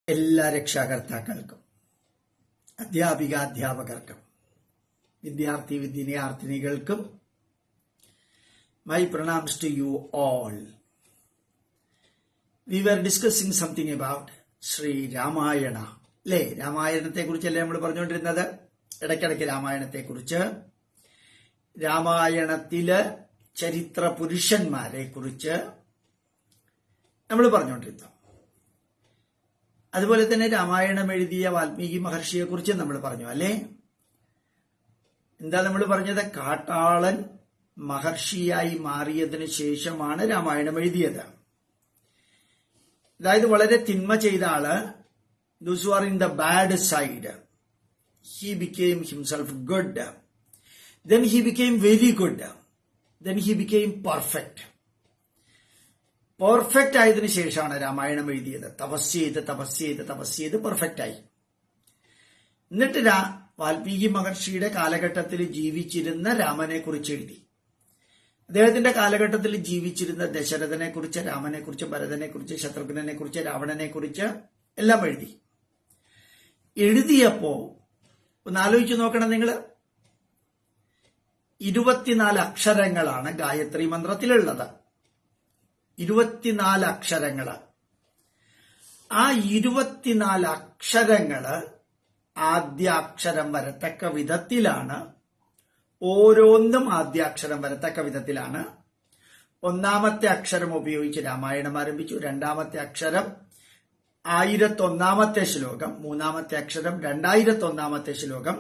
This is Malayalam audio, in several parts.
എല്ലാ രക്ഷാകർത്താക്കൾക്കും അധ്യാപകർക്കും വിദ്യാർത്ഥിനികൾക്കും my pranams to you all. We were discussing something about Sri Ramayana. അല്ലേ, രാമായണത്തെ കുറിച്ചല്ലേ നമ്മൾ പറഞ്ഞുകൊണ്ടിരുന്നത്. ഇടയ്ക്കിടയ്ക്ക് രാമായണത്തെ കുറിച്ച്, രാമായണത്തില് ചരിത്ര പുരുഷന്മാരെ കുറിച്ച് നമ്മൾ പറഞ്ഞുകൊണ്ടിരുന്നു. അതുപോലെ തന്നെ രാമായണം എഴുതിയ വാൽമീകി മഹർഷിയെ കുറിച്ച് നമ്മൾ പറഞ്ഞു അല്ലേ. എന്താ നമ്മൾ പറഞ്ഞത്? കാട്ടാളൻ മഹർഷിയായി മാറിയതിനു ശേഷമാണ് രാമായണം എഴുതിയത്. അതായത് വളരെ തിന്മ ചെയ്ത ആള്, those who are in the bad side, he became himself good, then he became very good, then he became perfect ആയതിനു ശേഷമാണ് രാമായണം എഴുതിയത്. തപസ് ചെയ്ത് പെർഫെക്റ്റ് ആയി. എന്നിട്ട് വാൽമീകി മഹർഷിയുടെ കാലഘട്ടത്തിൽ ജീവിച്ചിരുന്ന രാമനെ കുറിച്ച് എഴുതി. അദ്ദേഹത്തിന്റെ കാലഘട്ടത്തിൽ ജീവിച്ചിരുന്ന ദശരഥനെ കുറിച്ച്, രാമനെ കുറിച്ച്, ഭരതനെ കുറിച്ച്, ശത്രുഘ്നെ കുറിച്ച്, രാവണനെ കുറിച്ച് എല്ലാം എഴുതി. എഴുതിയപ്പോ ഒന്ന് ആലോചിച്ച് നോക്കണം നിങ്ങൾ. 24 അക്ഷരങ്ങളാണ് ഗായത്രി മന്ത്രത്തിലുള്ളത്. 24 അക്ഷരങ്ങള്. ആ 24 അക്ഷരങ്ങള് ആദ്യാക്ഷരം വരത്തക്ക വിധത്തിലാണ്. ഓരോന്നും ആദ്യാക്ഷരം വരത്തക്ക വിധത്തിലാണ്. ഒന്നാമത്തെ അക്ഷരം ഉപയോഗിച്ച് രാമായണം ആരംഭിച്ചു. രണ്ടാമത്തെ അക്ഷരം 1001 ശ്ലോകം, മൂന്നാമത്തെ അക്ഷരം 2001 ശ്ലോകം,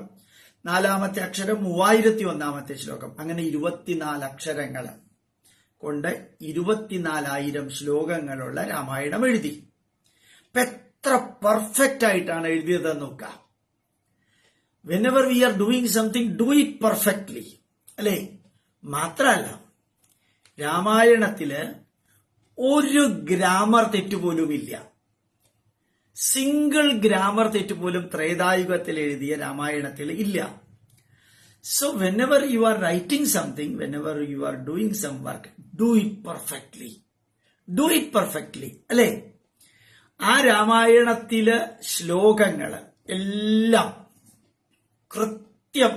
നാലാമത്തെ അക്ഷരം 3001 ശ്ലോകം. അങ്ങനെ 24 അക്ഷരങ്ങൾ കൊണ്ട് 24,000 ശ്ലോകങ്ങളുള്ള രാമായണം എഴുതി. എത്ര പെർഫെക്റ്റ് ആയിട്ടാണ് എഴുതിയതെന്ന് നോക്കാം. whenever we are doing something, do it perfectly, അല്ലേ? മാത്രല്ല, രാമായണത്തില് ഒരു ഗ്രാമർ തെറ്റുപോലുമില്ല. സിംഗിൾ ഗ്രാമർ തെറ്റുപോലും ത്രേതായുഗത്തിൽ എഴുതിയ രാമായണത്തിൽ ഇല്ല. So whenever you are writing something, whenever you are doing some work, do it perfectly. Do it perfectly, അല്ലേ? ആ രാമായണത്തിലെ ശ്ലോകങ്ങള് എല്ലാം കൃത്യം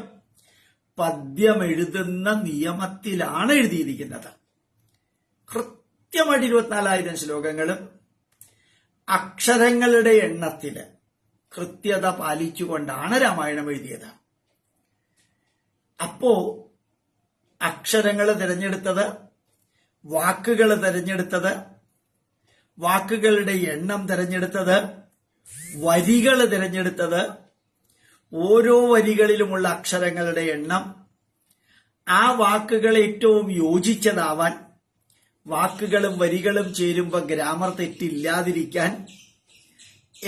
പദ്യം എഴുതുന്ന നിയമത്തിലാണ് എഴുതിയിരിക്കുന്നത്. കൃത്യമായിട്ട് 24,000 ശ്ലോകങ്ങളും അക്ഷരങ്ങളുടെ എണ്ണത്തില് കൃത്യത പാലിച്ചുകൊണ്ടാണ് രാമായണം എഴുതിയത്. അപ്പോ അക്ഷരങ്ങൾ തിരഞ്ഞെടുത്തത്, വാക്കുകൾ തിരഞ്ഞെടുത്തത്, വാക്കുകളുടെ എണ്ണം തിരഞ്ഞെടുത്തത്, വരികൾ തിരഞ്ഞെടുത്തത്, ഓരോ വരികളിലുമുള്ള അക്ഷരങ്ങളുടെ എണ്ണം, ആ വാക്കുകൾ ഏറ്റവും യോജിച്ചതാവാൻ, വാക്കുകളും വരികളും ചേരുമ്പോൾ ഗ്രാമർ തെറ്റില്ലാതിരിക്കാൻ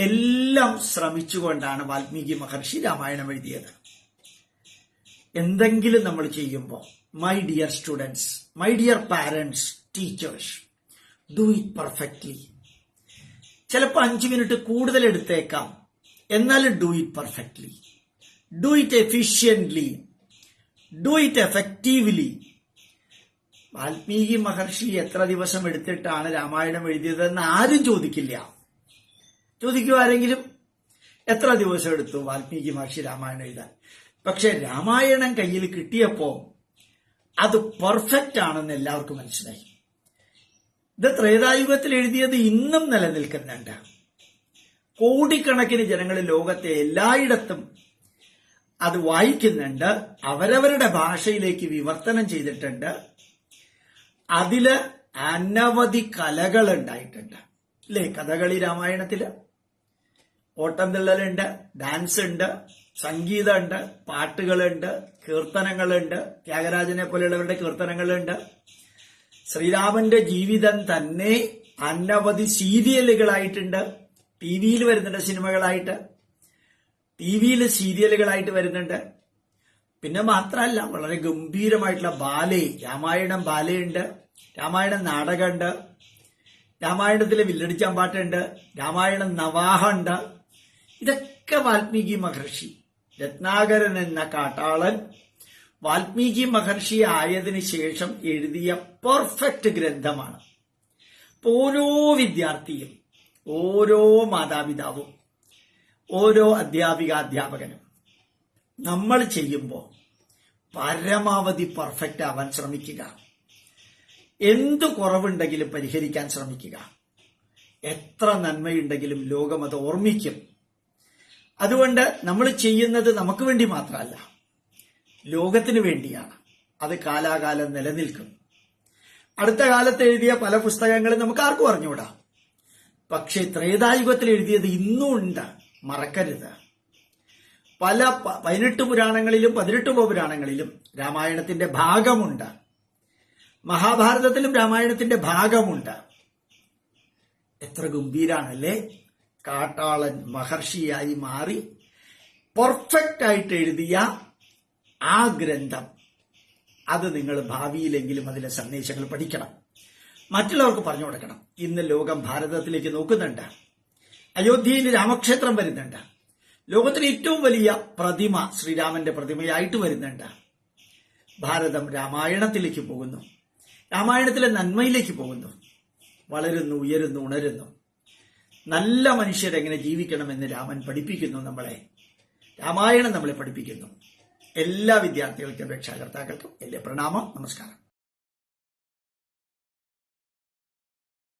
എല്ലാം ശ്രമിച്ചുകൊണ്ടാണ് വാൽമീകി മഹർഷി രാമായണം എഴുതിയത്. എന്തെങ്കിലും നമ്മൾ ചെയ്യുമ്പോൾ, my dear students, my dear parents, teachers, do it perfectly. ചിലപ്പോൾ 5 മിനിറ്റ് കൂടുതൽ എടുത്തേക്കാം, എന്നാലും do it perfectly, do it efficiently, do it effectively. Valmiki Maharshi എത്ര ദിവസം എടുത്തിട്ടാണ് രാമായണം എഴുതിയതെന്ന് ആരും ചോദിക്കില്ല. ചോദിക്കൂ ആരെങ്കിലും, എത്ര ദിവസം എടുത്തു വാൽമീകി മഹർഷി രാമായണം എഴുതാൻ? പക്ഷെ രാമായണം കയ്യിൽ കിട്ടിയപ്പോ അത് പെർഫെക്റ്റ് ആണെന്ന് എല്ലാവർക്കും മനസ്സിലായി. ഇത് ത്രേതായുഗത്തിൽ എഴുതിയത് ഇന്നും നിലനിൽക്കുന്നുണ്ട്. കോടിക്കണക്കിന് ജനങ്ങൾ ലോകത്തെ എല്ലായിടത്തും അത് വായിക്കുന്നുണ്ട്. അവരവരുടെ ഭാഷയിലേക്ക് വിവർത്തനം ചെയ്തിട്ടുണ്ട്. അതില് അനവധി കലകൾ ഉണ്ടായിട്ടുണ്ട്, അല്ലേ? കഥകളി രാമായണത്തില്, ഓട്ടംതുള്ളലുണ്ട്, ഡാൻസ് ഉണ്ട്, സംഗീതമുണ്ട്, പാട്ടുകളുണ്ട്, കീർത്തനങ്ങളുണ്ട്, ത്യാഗരാജനെ പോലെയുള്ളവരുടെ കീർത്തനങ്ങളുണ്ട്. ശ്രീരാമന്റെ ജീവിതം തന്നെ അനവധി സീരിയലുകളായിട്ടുണ്ട്. ടിവിയിൽ വരുന്നുണ്ട്, സിനിമകളായിട്ട്, ടിവിയിൽ സീരിയലുകളായിട്ട് വരുന്നുണ്ട്. പിന്നെ മാത്രമല്ല, വളരെ ഗംഭീരമായിട്ടുള്ള ബാലെ, രാമായണം ബാലയുണ്ട്, രാമായണം നാടകമുണ്ട്, രാമായണത്തിലെ വില്ലടിച്ചാൻ പാട്ടുണ്ട്, രാമായണം നവാഹമുണ്ട്. ഇതൊക്കെ വാൽമീകി മഹർഷി, രത്നാകരൻ എന്ന കാട്ടാളൻ വാൽമീകി മഹർഷി ആയതിനു ശേഷം എഴുതിയ പെർഫെക്റ്റ് ഗ്രന്ഥമാണ്. ഓരോ വിദ്യാർത്ഥിയും ഓരോ മാതാപിതാവും ഓരോ അധ്യാപകനും നമ്മൾ ചെയ്യുമ്പോൾ പരമാവധി പെർഫെക്റ്റ് ആവാൻ ശ്രമിക്കുക. എന്തു കുറവുണ്ടെങ്കിലും പരിഹരിക്കാൻ ശ്രമിക്കുക. എത്ര നന്മയുണ്ടെങ്കിലും ലോകം അത് ഓർമ്മിക്കും. അതുകൊണ്ട് നമ്മൾ ചെയ്യുന്നത് നമുക്ക് വേണ്ടി മാത്രമല്ല, ലോകത്തിന് വേണ്ടിയാണ്. അത് കാലാകാലം നിലനിൽക്കും. അടുത്ത കാലത്ത് എഴുതിയ പല പുസ്തകങ്ങളും നമുക്ക് ആർക്കും അറിഞ്ഞുകൂടാ. പക്ഷേ ത്രേതായുഗത്തിൽ എഴുതിയത് ഇന്നും ഉണ്ട്, മറക്കരുത്. പല 18 പുരാണങ്ങളിലും 18 ഉപപുരാണങ്ങളിലും രാമായണത്തിന്റെ ഭാഗമുണ്ട്. മഹാഭാരതത്തിലും രാമായണത്തിന്റെ ഭാഗമുണ്ട്. എത്ര ഗംഭീരാണല്ലേ? കാട്ടാളൻ മഹർഷിയായി മാറി പെർഫെക്റ്റ് ആയിട്ട് എഴുതിയ ആ ഗ്രന്ഥം, അത് നിങ്ങൾ ഭാവിയിലെങ്കിലും അതിലെ സന്ദേശങ്ങൾ പഠിക്കണം, മറ്റുള്ളവർക്ക് പറഞ്ഞു കൊടുക്കണം. ഇന്ന് ലോകം ഭാരതത്തിലേക്ക് നോക്കുന്നുണ്ട്. അയോധ്യയിൽ രാമക്ഷേത്രം വരുന്നുണ്ട്. ലോകത്തിലെ ഏറ്റവും വലിയ പ്രതിമ ശ്രീരാമന്റെ പ്രതിമയായിട്ട് വരുന്നുണ്ട്. ഭാരതം രാമായണത്തിലേക്ക് പോകുന്നു. രാമായണത്തിലെ നന്മയിലേക്ക് പോകുന്നു. വളരുന്നു, ഉയരുന്നു, ഉണരുന്നു. നല്ല മനുഷ്യരെങ്ങനെ ജീവിക്കണമെന്ന് രാമൻ പഠിപ്പിക്കുന്നു നമ്മളെ. രാമായണം നമ്മളെ പഠിപ്പിക്കുന്നു. എല്ലാ വിദ്യാർത്ഥികൾക്കും രക്ഷാകർത്താക്കൾക്കും എന്റെ പ്രണാമം, നമസ്കാരം.